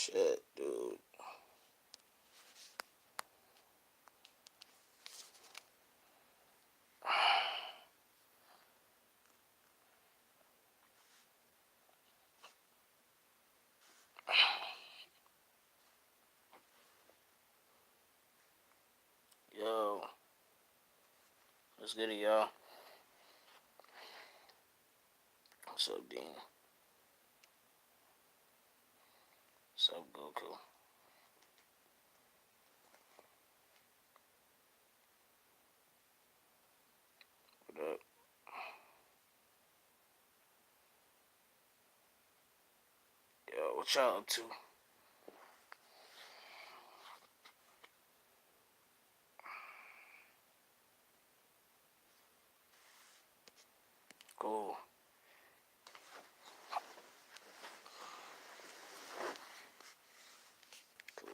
Shit, dude. Yo, what's good, y'all? What's up, Dean? What's up, Goku? What up? Yo, what y'all up to? Cool. Cool.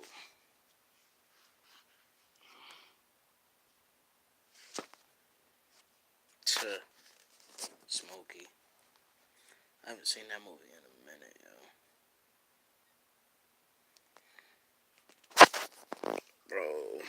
Smokey. I haven't seen that movie in a minute, yo. Bro.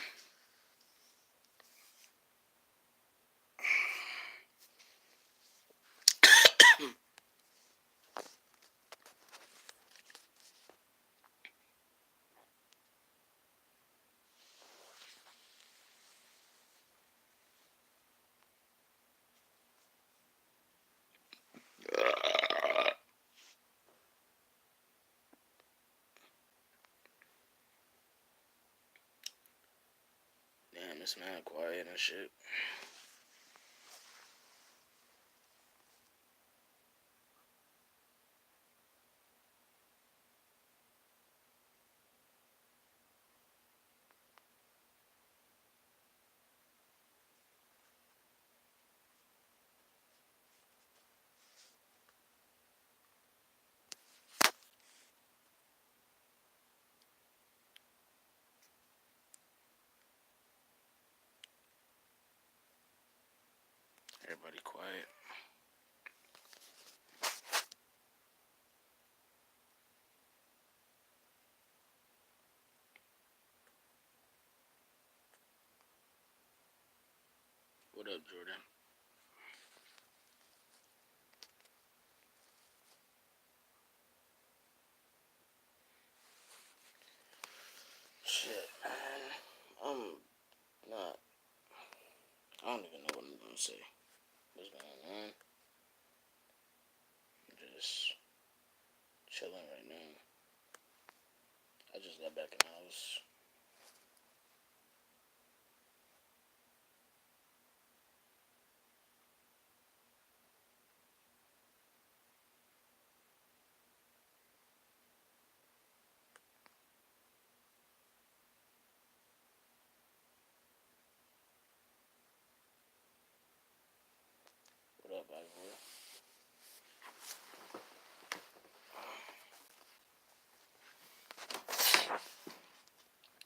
Damn, it's not quiet and shit. Everybody quiet. What up, Jordan? Shit, man. I'm not. I don't even know what I'm gonna say. What's going on? I'm just chilling right now. I just got back in the house. What up, Ivor?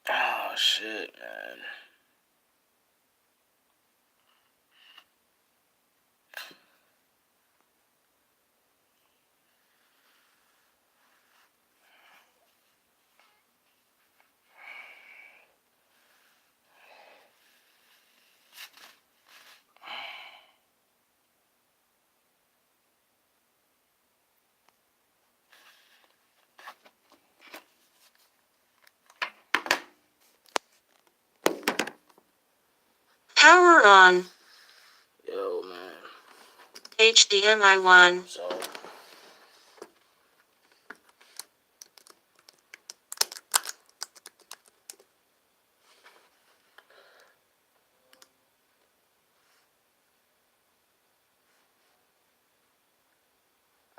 Oh, shit, man. Power on. Yo, man. HDMI 1. So,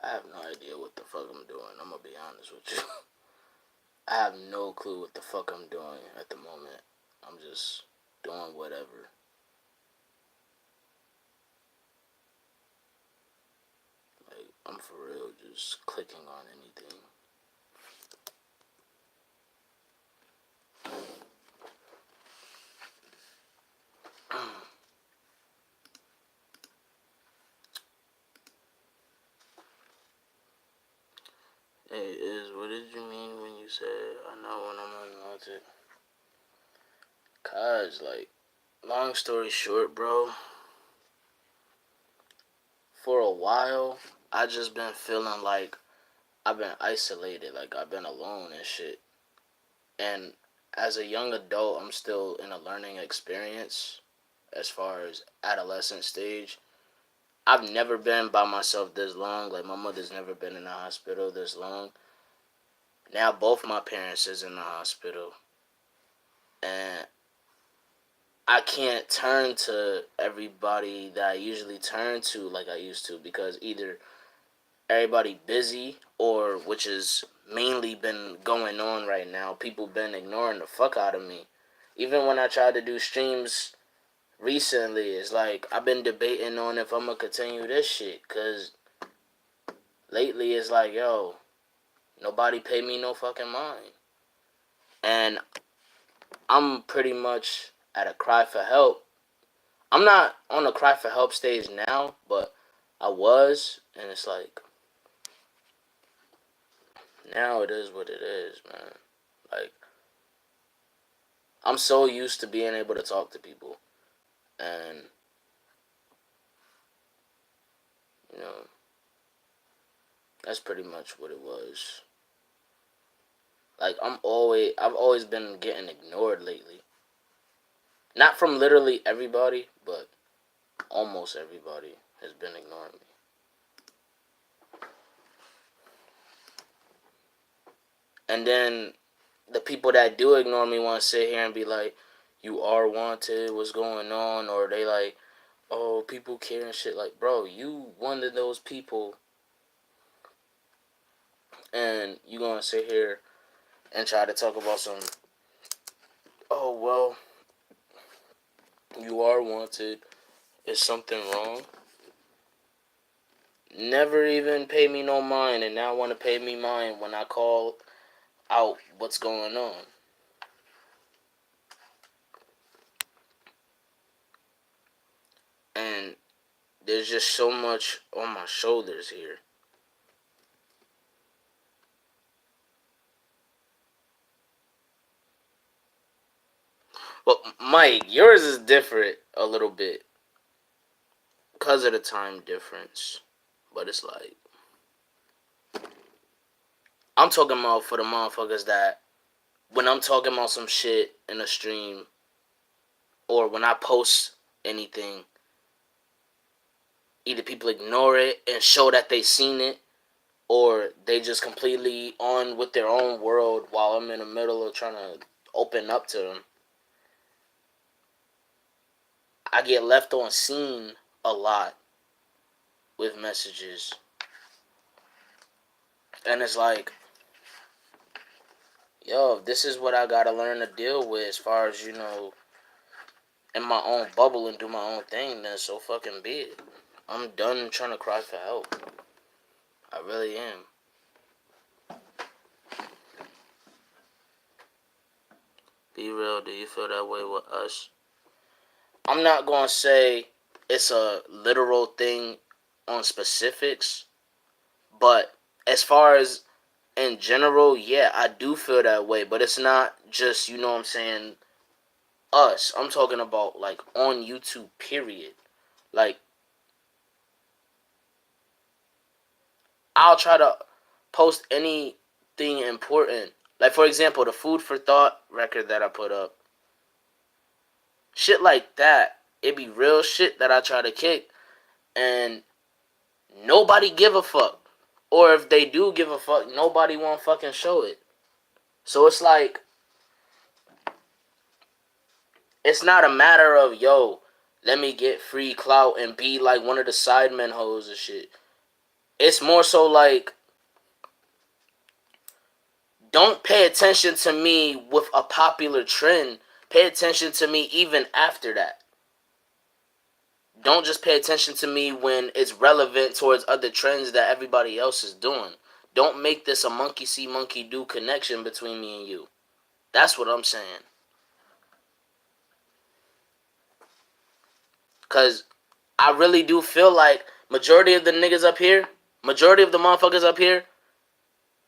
I have no idea what the fuck I'm doing. I'm gonna be honest with you. I have no clue what the fuck I'm doing at the moment. I'm just doing whatever. Like, I'm for real just clicking on anything. Hey, what did you mean when you said, I know when I'm unwanted. Cause, like, long story short, bro, for a while, I just been feeling like I've been isolated, like I've been alone and shit. And as a young adult, I'm still in a learning experience as far as adolescent stage. I've never been by myself this long. Like, my mother's never been in the hospital this long. Now both my parents is in the hospital. And I can't turn to everybody that I usually turn to like I used to, because either everybody busy, or, which is mainly been going on right now, people been ignoring the fuck out of me. Even when I tried to do streams recently, it's like I've been debating on if I'm gonna continue this shit, cause lately it's like, yo, nobody pay me no fucking mind. And I'm pretty much at a cry for help. I'm not on a cry for help stage now, but I was, and it's like, now it is what it is, man. Like, I'm so used to being able to talk to people, and, you know, that's pretty much what it was. Like, I've always been getting ignored lately. Not from literally everybody, but almost everybody has been ignoring me. And then the people that do ignore me want to sit here and be like, you are wanted, what's going on? Or they like, oh, people care and shit. Like, bro, you one of those people, and you gonna sit here and try to talk about some, oh, well, you are wanted, is something wrong? Never even pay me no mind, and now want to pay me mind when I call out what's going on. And there's just so much on my shoulders here. Well, Mike, yours is different a little bit because of the time difference. But it's like, I'm talking about for the motherfuckers that when I'm talking about some shit in a stream, or when I post anything, either people ignore it and show that they seen it, or they just completely on with their own world while I'm in the middle of trying to open up to them. I get left on scene a lot with messages. And it's like, yo, this is what I gotta learn to deal with as far as, you know, in my own bubble and do my own thing, then so fucking be it. I'm done trying to cry for help. I really am. Be real, do you feel that way with us? I'm not gonna say it's a literal thing on specifics, but as far as in general, yeah, I do feel that way, but it's not just, you know what I'm saying, us. I'm talking about, like, on YouTube, period. Like, I'll try to post anything important. Like, for example, the Food for Thought record that I put up. Shit like that. It be real shit that I try to kick, and nobody give a fuck. Or if they do give a fuck, nobody won't fucking show it. So it's like, it's not a matter of, yo, let me get free clout and be like one of the sidemen hoes and shit. It's more so like, don't pay attention to me with a popular trend. Pay attention to me even after that. Don't just pay attention to me when it's relevant towards other trends that everybody else is doing. Don't make this a monkey see, monkey do connection between me and you. That's what I'm saying. Because I really do feel like majority of the niggas up here, majority of the motherfuckers up here,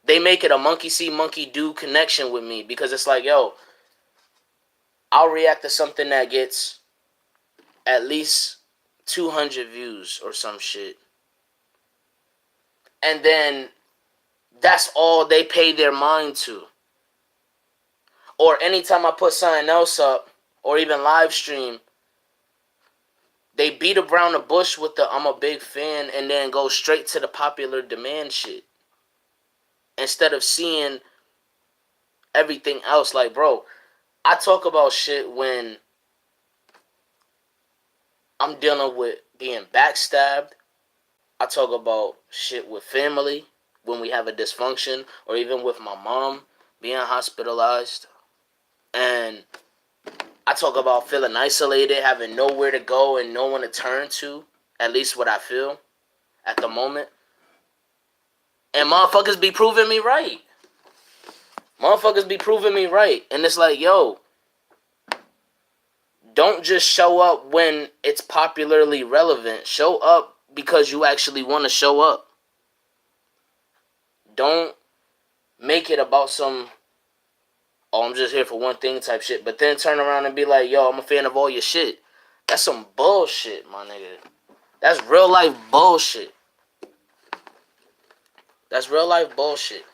they make it a monkey see, monkey do connection with me because it's like, yo, I'll react to something that gets at least 200 views or some shit. And then that's all they pay their mind to. Or anytime I put something else up, or even live stream, they beat around the bush with the I'm a big fan and then go straight to the popular demand shit. Instead of seeing everything else. Like, bro, I talk about shit when I'm dealing with being backstabbed. I talk about shit with family when we have a dysfunction, or even with my mom being hospitalized. And I talk about feeling isolated, having nowhere to go and no one to turn to. At least what I feel at the moment. And motherfuckers be proving me right. Motherfuckers be proving me right. And it's like, yo, don't just show up when it's popularly relevant. Show up because you actually want to show up. Don't make it about some, oh, I'm just here for one thing type shit. But then turn around and be like, yo, I'm a fan of all your shit. That's some bullshit, my nigga. That's real life bullshit. That's real life bullshit.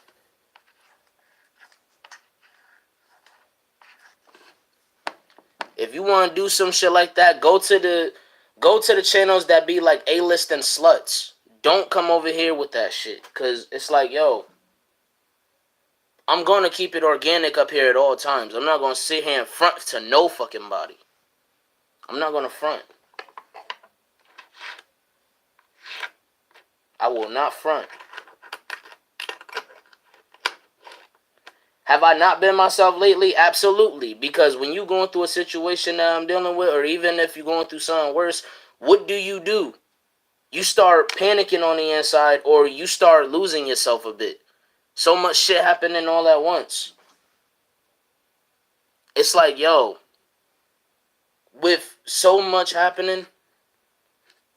If you want to do some shit like that, go to the channels that be like A-list and sluts. Don't come over here with that shit. Cause it's like, yo, I'm gonna keep it organic up here at all times. I'm not gonna sit here and front to no fucking body. I'm not gonna front. I will not front. Have I not been myself lately? Absolutely. Because when you going through a situation that I'm dealing with, or even if you're going through something worse, what do? You start panicking on the inside, or you start losing yourself a bit. So much shit happening all at once. It's like, yo, with so much happening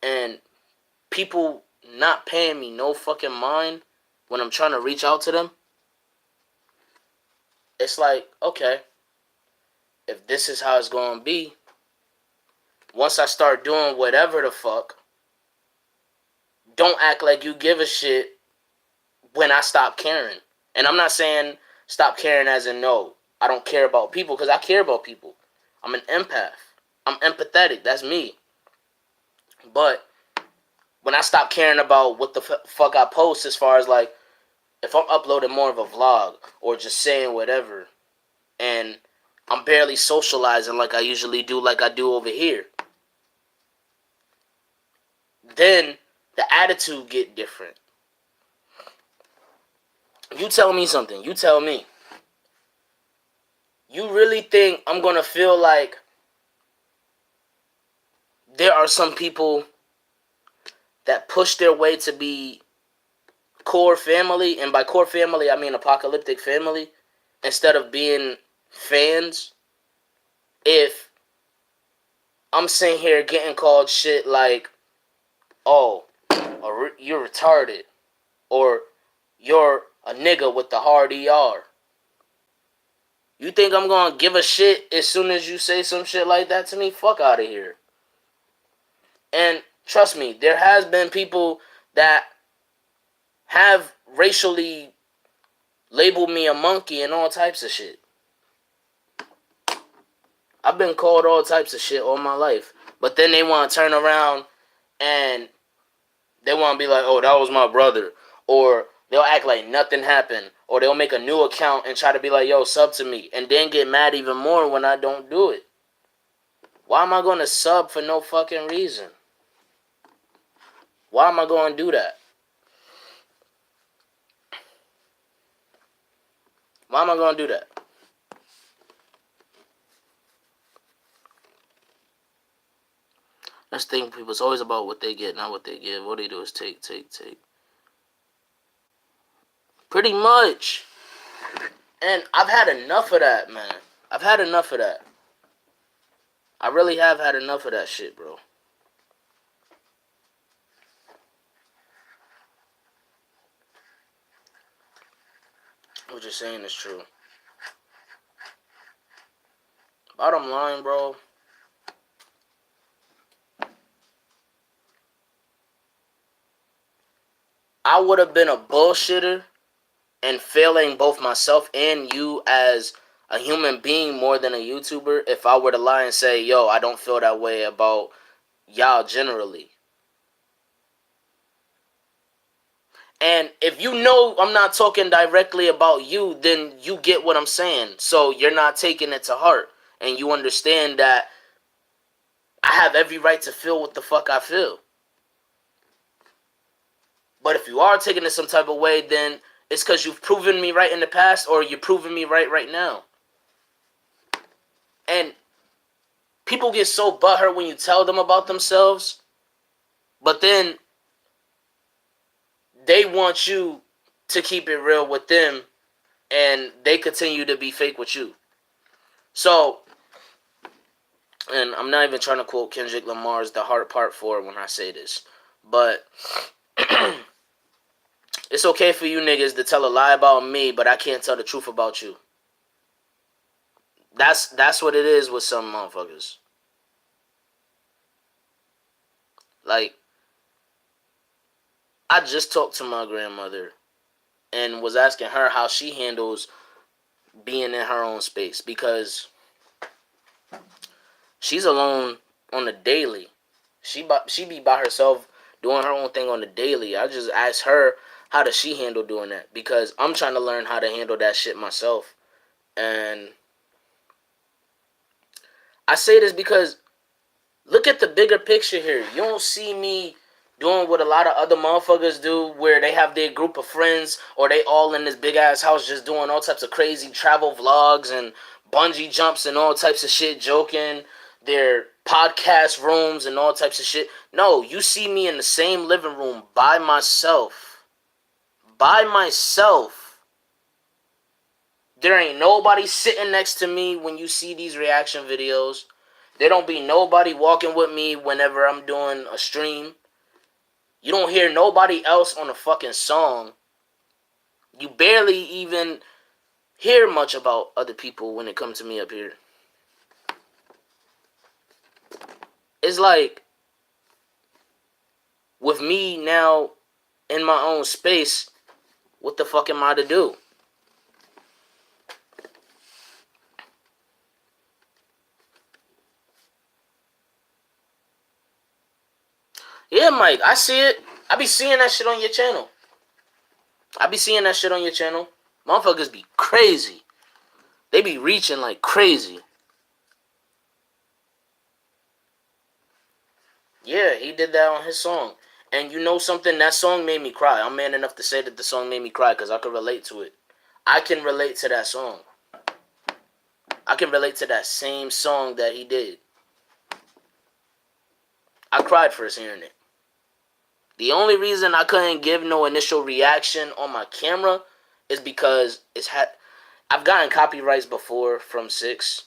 and people not paying me no fucking mind when I'm trying to reach out to them, it's like, okay, if this is how it's going to be, once I start doing whatever the fuck, don't act like you give a shit when I stop caring. And I'm not saying stop caring as in no, I don't care about people, because I care about people. I'm an empath. I'm empathetic. That's me. But when I stop caring about what the fuck I post, as far as like, if I'm uploading more of a vlog or just saying whatever, and I'm barely socializing like I usually do, like I do over here, then the attitude get different. You tell me something. You tell me. You really think I'm gonna feel like there are some people that push their way to be core family, and by core family I mean apocalyptic family, instead of being fans, if I'm sitting here getting called shit like, oh, you're retarded, or you're a nigga with the hard ER? You think I'm gonna give a shit as soon as you say some shit like that to me? Fuck out of here. And trust me, there has been people that have racially labeled me a monkey and all types of shit. I've been called all types of shit all my life. But then they want to turn around and they want to be like, oh, that was my brother. Or they'll act like nothing happened. Or they'll make a new account and try to be like, yo, sub to me. And then get mad even more when I don't do it. Why am I going to sub for no fucking reason? Why am I going to do that? Why am I going to do that? That's the thing, people. It's always about what they get, not what they give. What they do is take. Pretty much. And I've had enough of that, man. I've had enough of that. I really have had enough of that shit, bro. What you're saying is true. Bottom line, bro. I would have been a bullshitter and failing both myself and you as a human being more than a YouTuber if I were to lie and say, yo, I don't feel that way about y'all generally. And if you know I'm not talking directly about you, then you get what I'm saying. So you're not taking it to heart. And you understand that I have every right to feel what the fuck I feel. But if you are taking it some type of way, then it's because you've proven me right in the past or you're proving me right now. And people get so butthurt when you tell them about themselves, but then they want you to keep it real with them and they continue to be fake with you. So, and I'm not even trying to quote Kendrick Lamar's The Hard Part 4 when I say this, but it's okay for you niggas to tell a lie about me, but I can't tell the truth about you. That's what it is with some motherfuckers. Like, I just talked to my grandmother and was asking her how she handles being in her own space because she's alone on the daily. She be by herself doing her own thing on the daily. I just asked her how does she handle doing that because I'm trying to learn how to handle that shit myself. And I say this because look at the bigger picture here. You don't see me doing what a lot of other motherfuckers do where they have their group of friends or they all in this big ass house just doing all types of crazy travel vlogs and bungee jumps and all types of shit, joking, their podcast rooms and all types of shit. No, you see me in the same living room by myself. By myself. There ain't nobody sitting next to me when you see these reaction videos. There don't be nobody walking with me whenever I'm doing a stream. You don't hear nobody else on a fucking song. You barely even hear much about other people when it comes to me up here. It's like, with me now in my own space, what the fuck am I to do? Yeah, Mike, I see it. I be seeing that shit on your channel. Motherfuckers be crazy. They be reaching like crazy. Yeah, he did that on his song. And you know something? That song made me cry. I'm man enough to say that the song made me cry because I could relate to it. I can relate to that song. I can relate to that same song that he did. I cried first hearing it. The only reason I couldn't give no initial reaction on my camera is because I've gotten copyrights before from 6.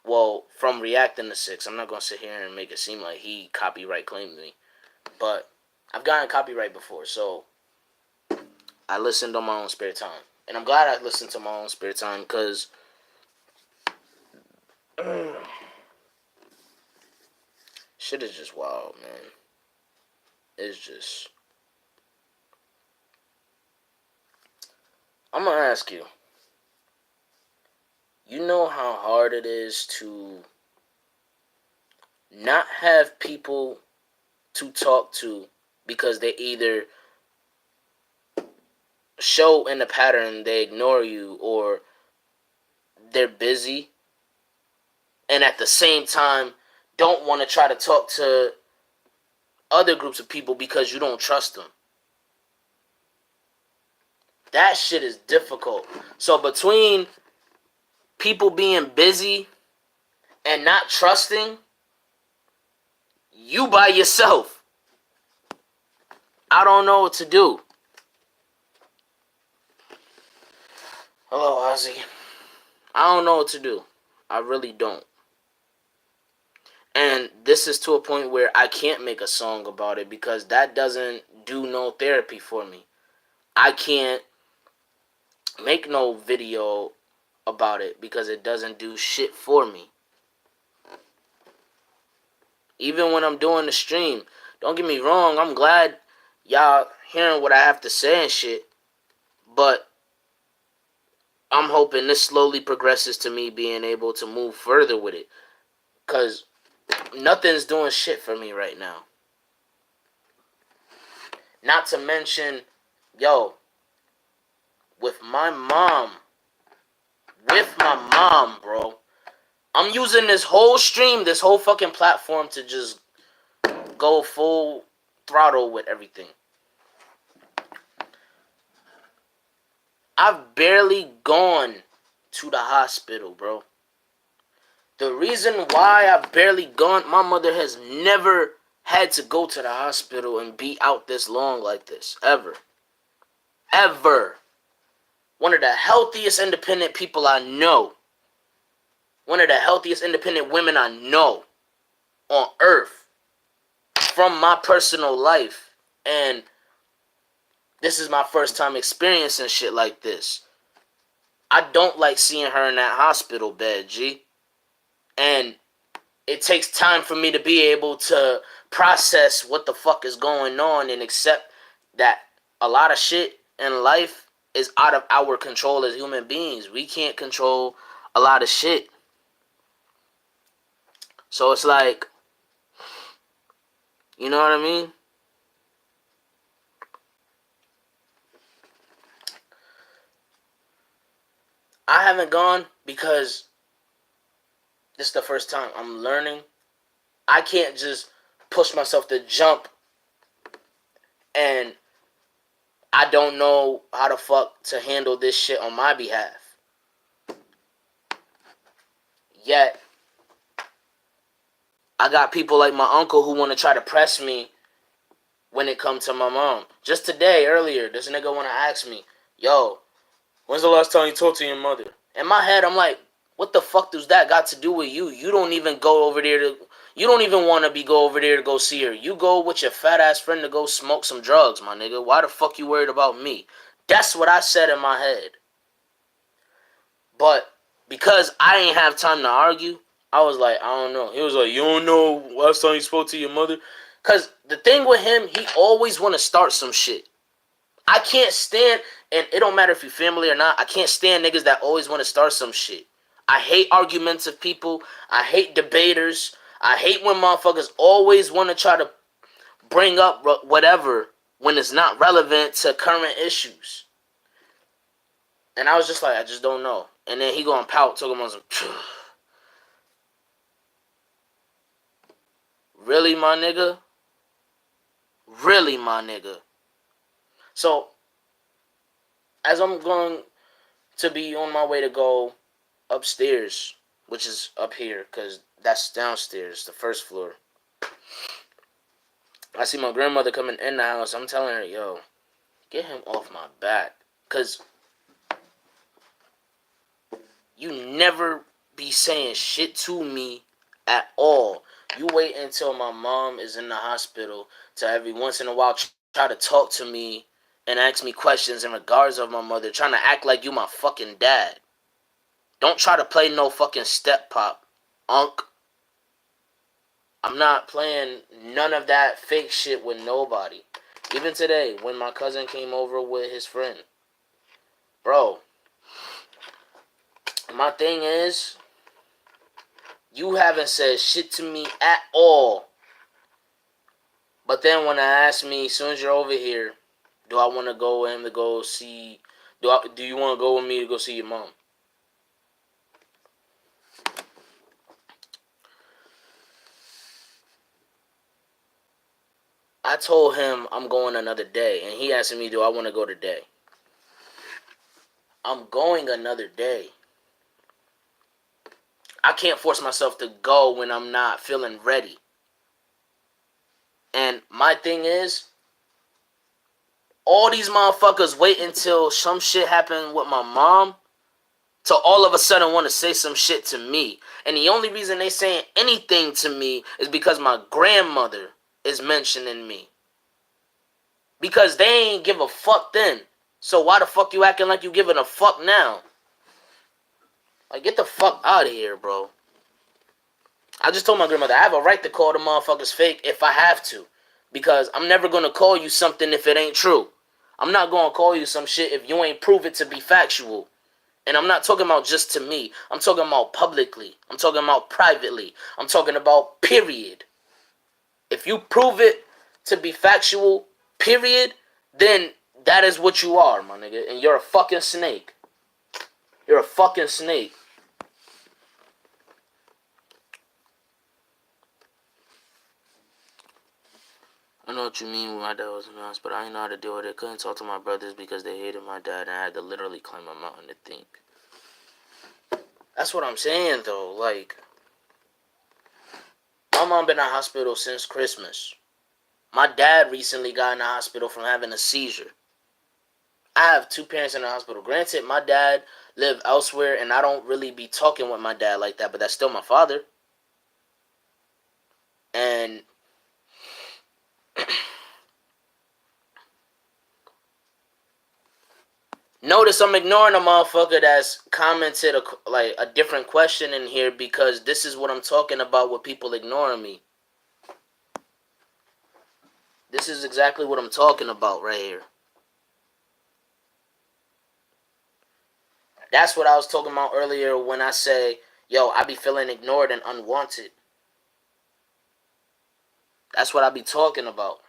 Well, from reacting to 6. I'm not gonna sit here and make it seem like he copyright claimed me. But I've gotten copyright before, so I listened on my own spare time. And I'm glad I listened to my own spare time because shit is just wild, man. It's just... I'm gonna ask you. You know how hard it is to not have people to talk to because they either show in the pattern they ignore you or they're busy and at the same time don't want to try to talk to other groups of people because you don't trust them. That shit is difficult. So between people being busy and not trusting, you by yourself, I don't know what to do. Hello, Ozzy. I don't know what to do. I really don't. And this is to a point where I can't make a song about it because that doesn't do no therapy for me. I can't make no video about it because it doesn't do shit for me. Even when I'm doing the stream, don't get me wrong, I'm glad y'all hearing what I have to say and shit, but I'm hoping this slowly progresses to me being able to move further with it, because nothing's doing shit for me right now. Not to mention, yo, with my mom, bro, I'm using this whole stream, this whole fucking platform to just go full throttle with everything. I've barely gone to the hospital, bro. The reason why I've barely gone, my mother has never had to go to the hospital and be out this long like this. Ever. Ever. One of the healthiest independent people I know. One of the healthiest independent women I know on earth. From my personal life. And this is my first time experiencing shit like this. I don't like seeing her in that hospital bed, G. And it takes time for me to be able to process what the fuck is going on and accept that a lot of shit in life is out of our control as human beings. We can't control a lot of shit. So it's like, you know what I mean? I haven't gone because this is the first time I'm learning. I can't just push myself to jump and I don't know how the fuck to handle this shit on my behalf. Yet, I got people like my uncle who want to try to press me when it comes to my mom. Just today, earlier, this nigga want to ask me, yo, when's the last time you talked to your mother? In my head, I'm like, what the fuck does that got to do with you? You don't even go over there to... You don't even want to go over there to go see her. You go with your fat ass friend to go smoke some drugs, my nigga. Why the fuck you worried about me? That's what I said in my head. But because I ain't have time to argue, I was like, I don't know. He was like, you don't know last time you spoke to your mother? Because the thing with him, he always want to start some shit. I can't stand, and it don't matter if you're family or not, I can't stand niggas that always want to start some shit. I hate argumentative people. I hate debaters. I hate when motherfuckers always want to try to bring up whatever when it's not relevant to current issues. And I was just like, I just don't know. And then he gonna pout, talking about some... Really, my nigga? Really, my nigga? So, as I'm going to be on my way to go upstairs, which is up here, because that's downstairs, the first floor. I see my grandmother coming in the house. I'm telling her, yo, get him off my back. Because you never be saying shit to me at all. You wait until my mom is in the hospital to every once in a while try to talk to me and ask me questions in regards of my mother, trying to act like you my fucking dad. Don't try to play no fucking step pop, unk. I'm not playing none of that fake shit with nobody. Even today, when my cousin came over with his friend. Bro, my thing is, you haven't said shit to me at all. But then when I ask me, as soon as you're over here, do I want to go with him to go see... Do you want to go with me to go see your mom? I told him I'm going another day. And he asked me, do I want to go today? I'm going another day. I can't force myself to go when I'm not feeling ready. And my thing is, all these motherfuckers wait until some shit happen with my mom to all of a sudden want to say some shit to me. And the only reason they saying anything to me is because my grandmother is mentioning me. Because they ain't give a fuck then. So why the fuck you acting like you giving a fuck now? Like, get the fuck out of here, bro. I just told my grandmother I have a right to call the motherfuckers fake if I have to. Because I'm never going to call you something if it ain't true. I'm not going to call you some shit if you ain't prove it to be factual. And I'm not talking about just to me. I'm talking about publicly. I'm talking about privately. I'm talking about period. If you prove it to be factual, period, then that is what you are, my nigga. And you're a fucking snake. You're a fucking snake. I know what you mean when my dad was in the hospital. I didn't know how to deal with it. Couldn't talk to my brothers because they hated my dad, and I had to literally climb a mountain to think. That's what I'm saying, though. Like, my mom been in the hospital since Christmas. My dad recently got in the hospital from having a seizure. I have two parents in the hospital. Granted, my dad lived elsewhere, and I don't really be talking with my dad like that, but that's still my father. And notice I'm ignoring a motherfucker that's commented a different question in here because this is what I'm talking about with people ignoring me. This is exactly what I'm talking about right here. That's what I was talking about earlier when I say, yo, I be feeling ignored and unwanted. That's what I be talking about.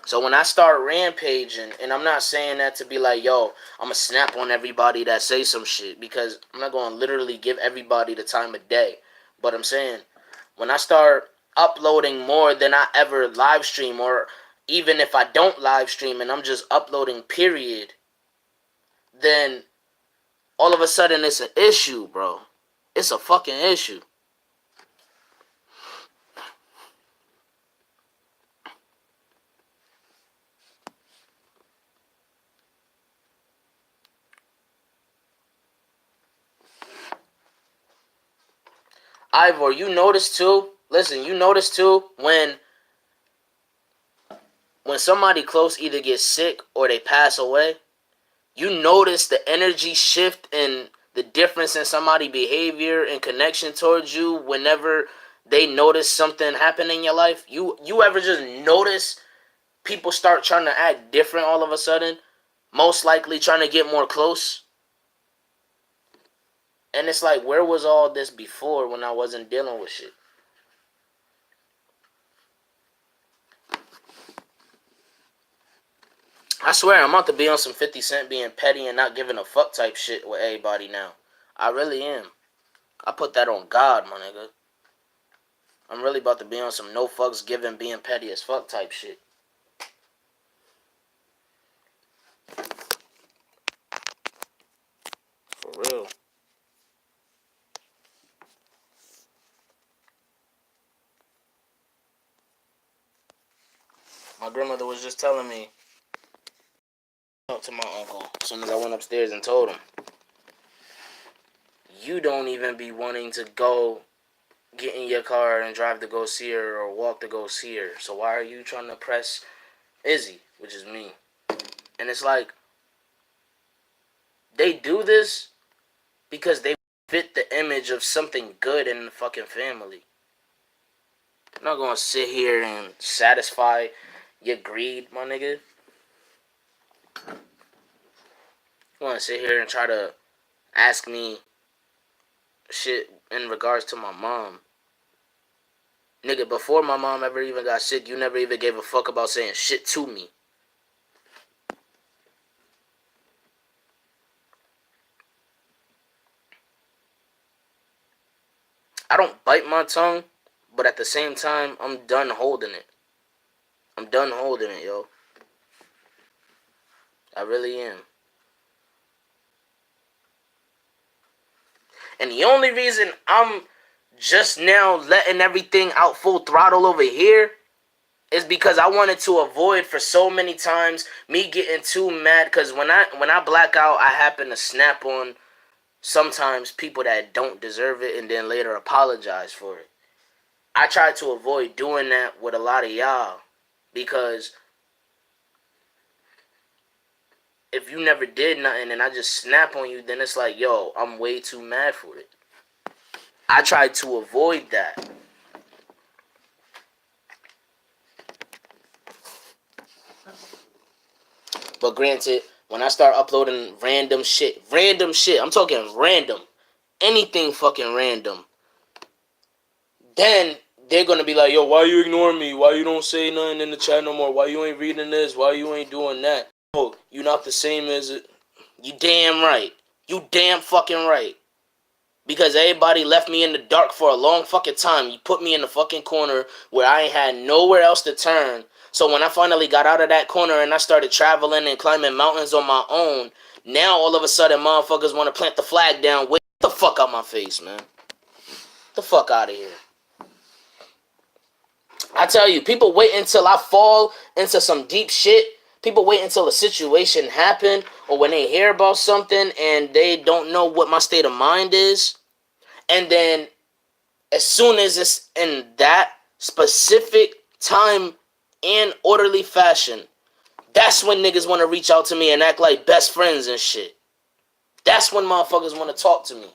So when I start rampaging, and I'm not saying that to be like, yo, I'm going to snap on everybody that say some shit, because I'm not going to literally give everybody the time of day. But I'm saying, when I start uploading more than I ever live stream, or even if I don't live stream and I'm just uploading period, then all of a sudden it's an issue, bro. It's a fucking issue. Ivor, you notice too? Listen, you notice too when somebody close either gets sick or they pass away, you notice the energy shift and the difference in somebody's behavior and connection towards you whenever they notice something happen in your life. You ever just notice people start trying to act different all of a sudden? Most likely trying to get more close. And it's like, where was all this before when I wasn't dealing with shit? I swear, I'm about to be on some 50 Cent being petty and not giving a fuck type shit with everybody now. I really am. I put that on God, my nigga. I'm really about to be on some no fucks given being petty as fuck type shit. For real. My grandmother was just telling me, talk to my uncle as soon as I went upstairs and told him, you don't even be wanting to go get in your car and drive to go see her or walk to go see her. So why are you trying to press Izzy, which is me? And it's like, they do this because they fit the image of something good in the fucking family. I'm not gonna sit here and satisfy your greed, my nigga. I'm gonna sit here and try to ask me shit in regards to my mom. Nigga, before my mom ever even got sick, you never even gave a fuck about saying shit to me. I don't bite my tongue, but at the same time, I'm done holding it. I'm done holding it, yo. I really am. And the only reason I'm just now letting everything out full throttle over here is because I wanted to avoid for so many times me getting too mad. Because when I black out, I happen to snap on sometimes people that don't deserve it and then later apologize for it. I try to avoid doing that with a lot of y'all because if you never did nothing and I just snap on you, then it's like, yo, I'm way too mad for it. I try to avoid that. But granted, when I start uploading random shit, I'm talking random, anything fucking random, then they're gonna be like, yo, why you ignoring me? Why you don't say nothing in the chat no more? Why you ain't reading this? Why you ain't doing that? Oh, you not the same as it. You damn right. You damn fucking right. Because everybody left me in the dark for a long fucking time. You put me in the fucking corner where I ain't had nowhere else to turn. So when I finally got out of that corner and I started traveling and climbing mountains on my own, now all of a sudden motherfuckers want to plant the flag down. Get the fuck out my face, man. Get the fuck out of here. I tell you, people wait until I fall into some deep shit. People wait until a situation happen or when they hear about something and they don't know what my state of mind is. And then as soon as it's in that specific time and orderly fashion, that's when niggas want to reach out to me and act like best friends and shit. That's when motherfuckers want to talk to me.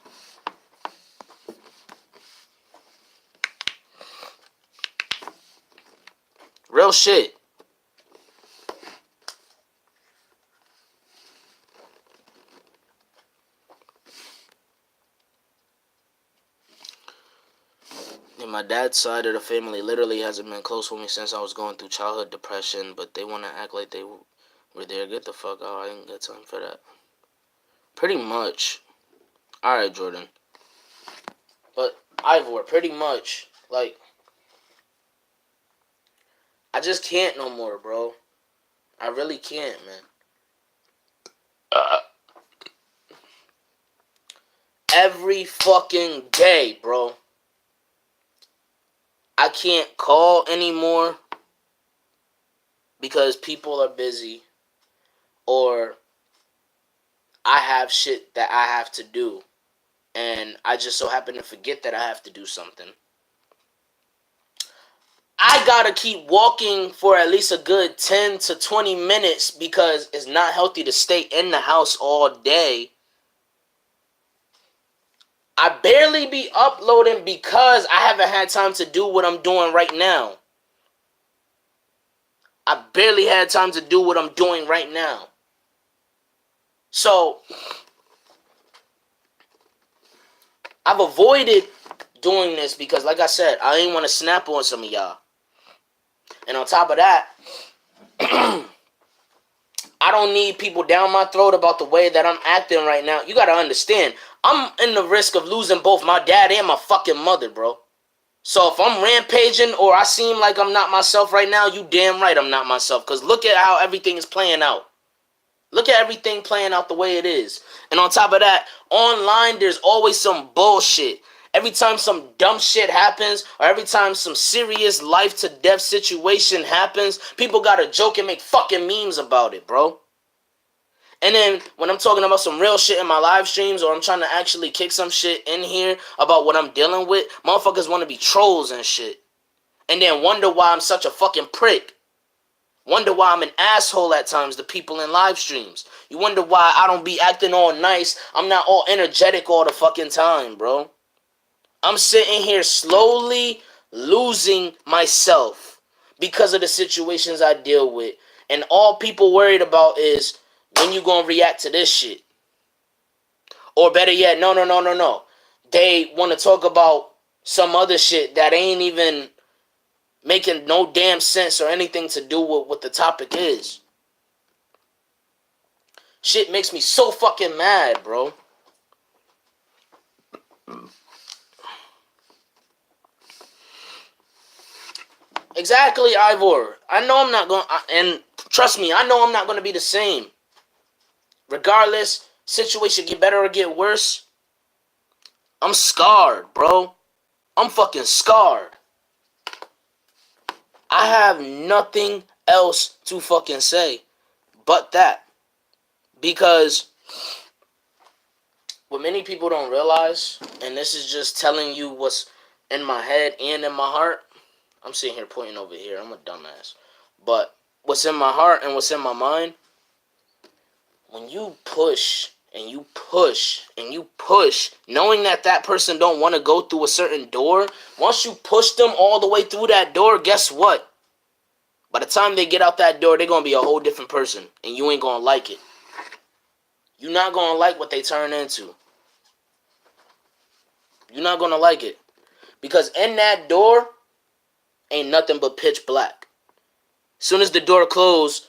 Real shit. And my dad's side of the family literally hasn't been close with me since I was going through childhood depression, but they want to act like they were there. Get the fuck out. I didn't get time for that. Pretty much. Alright, Jordan. But, Ivor, pretty much, like, I just can't no more, bro. I really can't, man. Every fucking day, bro. I can't call anymore because people are busy or I have shit that I have to do and I just so happen to forget that I have to do something. I gotta keep walking for at least a good 10 to 20 minutes because it's not healthy to stay in the house all day. I barely be uploading because I haven't had time to do what I'm doing right now. I barely had time to do what I'm doing right now. So, I've avoided doing this because, like I said, I ain't want to snap on some of y'all. And on top of that, I don't need people down my throat about the way that I'm acting right now. You gotta understand, I'm in the risk of losing both my dad and my fucking mother, bro. So if I'm rampaging or I seem like I'm not myself right now, you damn right I'm not myself. Because look at how everything is playing out. Look at everything playing out the way it is. And on top of that, online there's always some bullshit. Every time some dumb shit happens, or every time some serious life to death situation happens, people gotta joke and make fucking memes about it, bro. And then when I'm talking about some real shit in my live streams, or I'm trying to actually kick some shit in here about what I'm dealing with, motherfuckers want to be trolls and shit. And then wonder why I'm such a fucking prick. Wonder why I'm an asshole at times to people in live streams. You wonder why I don't be acting all nice. I'm not all energetic all the fucking time, bro. I'm sitting here slowly losing myself because of the situations I deal with. And all people worried about is when you gonna react to this shit. Or better yet, no. They want to talk about some other shit that ain't even making no damn sense or anything to do with what the topic is. Shit makes me so fucking mad, bro. Exactly, Ivor. I know I'm not going to, and trust me, I know I'm not going to be the same. Regardless, situation get better or get worse, I'm scarred, bro. I'm fucking scarred. I have nothing else to fucking say but that. Because what many people don't realize, and this is just telling you what's in my head and in my heart. I'm sitting here pointing over here. I'm a dumbass. But what's in my heart and what's in my mind, when you push and you push and you push, knowing that that person don't want to go through a certain door, once you push them all the way through that door, guess what? By the time they get out that door, they're going to be a whole different person, and you ain't going to like it. You're not going to like what they turn into. You're not going to like it. Because in that door, ain't nothing but pitch black. As soon as the door closed,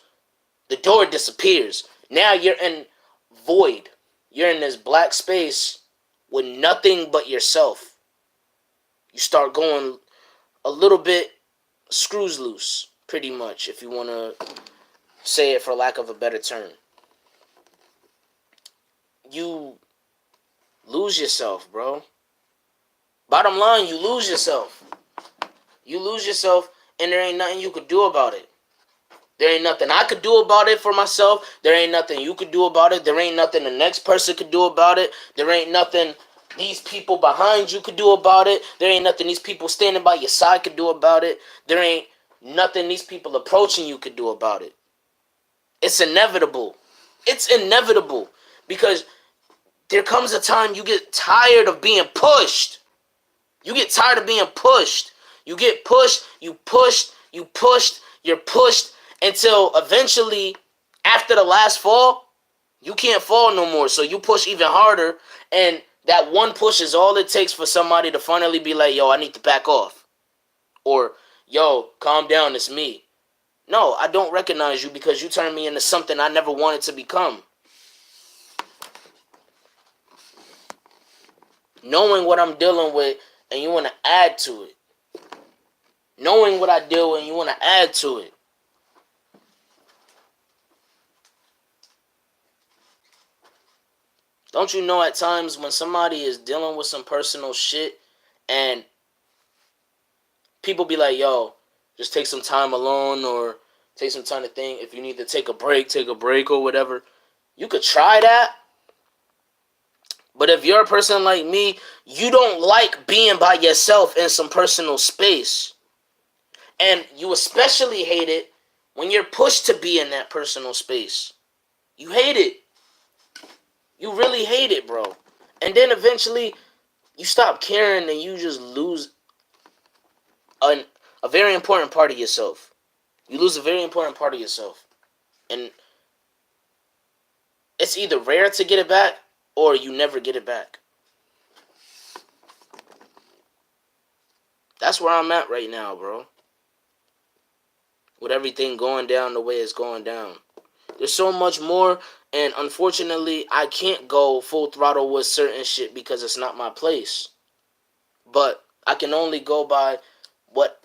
the door disappears. Now you're in void. You're in this black space with nothing but yourself. You start going a little bit screws loose, pretty much, if you want to say it for lack of a better term. You lose yourself, bro. Bottom line, you lose yourself. You lose yourself, and there ain't nothing you could do about it. There ain't nothing I could do about it for myself. There ain't nothing you could do about it. There ain't nothing the next person could do about it. There ain't nothing these people behind you could do about it. There ain't nothing these people standing by your side could do about it. There ain't nothing these people approaching you could do about it. It's inevitable. It's inevitable. Because there comes a time you get tired of being pushed. You get tired of being pushed. You get pushed, you pushed, you pushed, you're pushed, until eventually, after the last fall, you can't fall no more. So you push even harder, and that one push is all it takes for somebody to finally be like, yo, I need to back off. Or, yo, calm down, it's me. No, I don't recognize you because you turned me into something I never wanted to become. Knowing what I'm dealing with and you want to add to it. Knowing what I deal with and you want to add to it. Don't you know at times when somebody is dealing with some personal shit and people be like, yo, just take some time alone or take some time to think. If you need to take a break or whatever. You could try that. But if you're a person like me, you don't like being by yourself in some personal space. And you especially hate it when you're pushed to be in that personal space. You hate it. You really hate it, bro. And then eventually you stop caring and you just lose a very important part of yourself. You lose a very important part of yourself. And it's either rare to get it back or you never get it back. That's where I'm at right now, bro. With everything going down the way it's going down. There's so much more, and unfortunately, I can't go full throttle with certain shit because it's not my place. But I can only go by what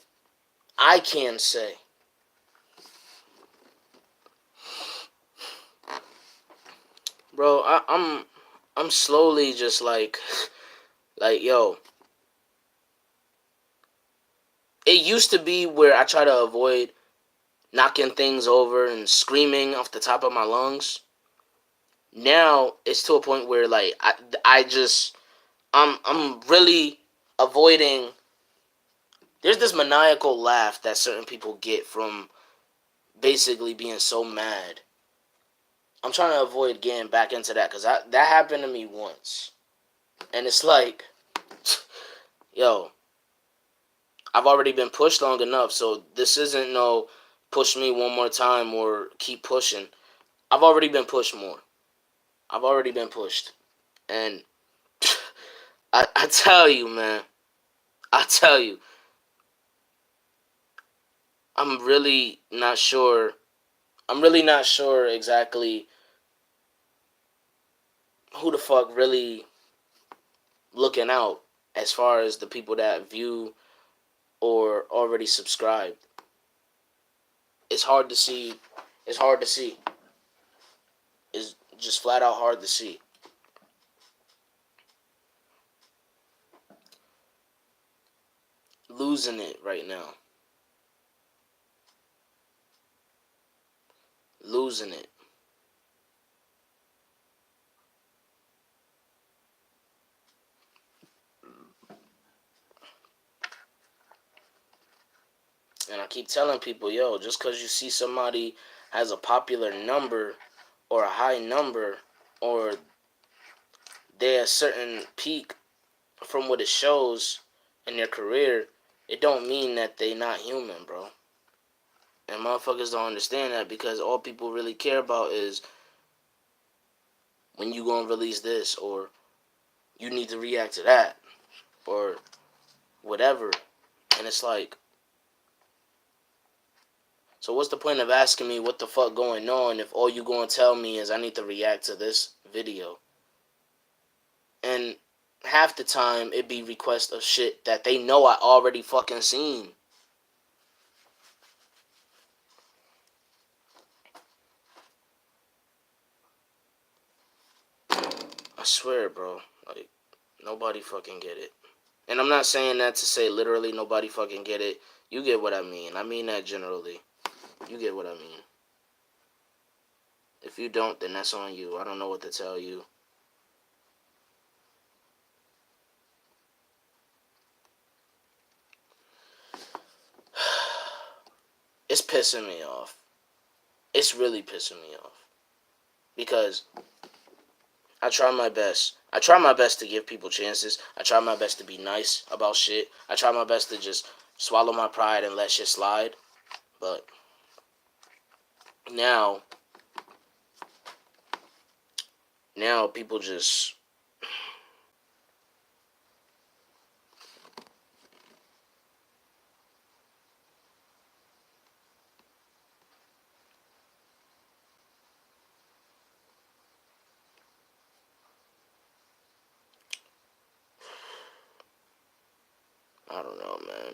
I can say. Bro, I'm slowly just like yo. It used to be where I try to avoid knocking things over and screaming off the top of my lungs. Now it's to a point where like I'm really avoiding. There's this maniacal laugh that certain people get from basically being so mad. I'm trying to avoid getting back into that because that happened to me once. And it's like, yo, I've already been pushed long enough, so this isn't no push me one more time or keep pushing. I've already been pushed more. I've already been pushed. And I tell you, man, I tell you, I'm really not sure. I'm really not sure exactly who the fuck really looking out as far as the people that view or already subscribed. It's hard to see. It's hard to see. It's just flat out hard to see. Losing it right now. Losing it. And I keep telling people, yo, just because you see somebody has a popular number or a high number, or they're a certain peak from what it shows in their career, it don't mean that they not human, bro. And motherfuckers don't understand that, because all people really care about is when you gonna release this, or you need to react to that, or whatever. And it's like, so what's the point of asking me what the fuck going on if all you gonna tell me is I need to react to this video? And half the time it be requests of shit that they know I already fucking seen. I swear, bro. Like, nobody fucking get it. And I'm not saying that to say literally nobody fucking get it. You get what I mean. I mean that generally. You get what I mean. If you don't, then that's on you. I don't know what to tell you. It's pissing me off. It's really pissing me off. Because I try my best. I try my best to give people chances. I try my best to be nice about shit. I try my best to just swallow my pride and let shit slide. But now people just, I don't know, man.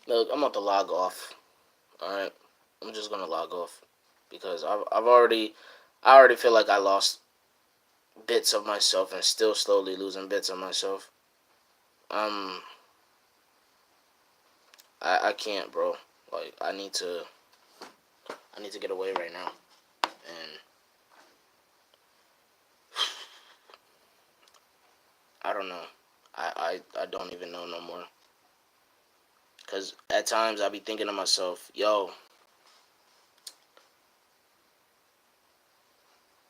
Look, I'm about to log off. Alright? I'm just gonna log off. Because I already feel like I lost bits of myself and still slowly losing bits of myself. I can't, bro. Like, I need to get away right now. And I don't know. I don't even know no more. Because at times I be thinking to myself, yo,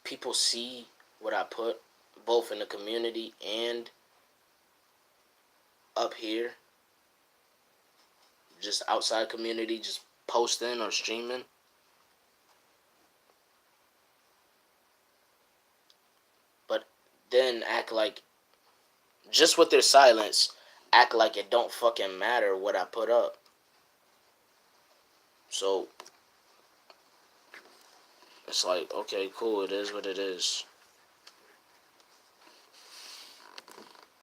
people see what I put both in the community and up here, just outside community, just posting or streaming. But then act like, just with their silence, act like it don't fucking matter what I put up. So it's like, okay, cool, it is what it is.